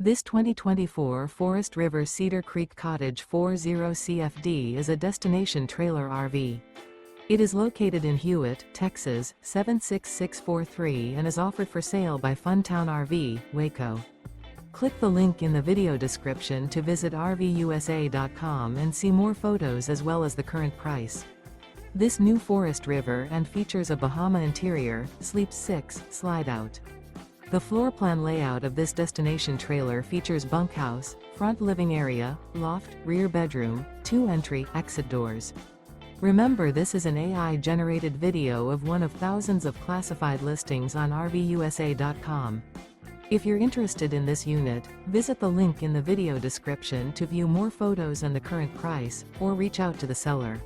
This 2024 Forest River Cedar Creek Cottage 40 CFD is a destination trailer RV. It is located in Hewitt, Texas, 76643 and is offered for sale by Funtown RV, Waco. Click the link in the video description to visit RVUSA.com and see more photos as well as the current price. This new Forest River and features a BAHAMA interior, sleeps 6, Slideout. The floor plan layout of this destination trailer features bunkhouse, front living area, loft, rear bedroom, 2 entry, exit doors. Remember, this is an AI-generated video of one of thousands of classified listings on RVUSA.com. If you're interested in this unit, visit the link in the video description to view more photos and the current price, or reach out to the seller.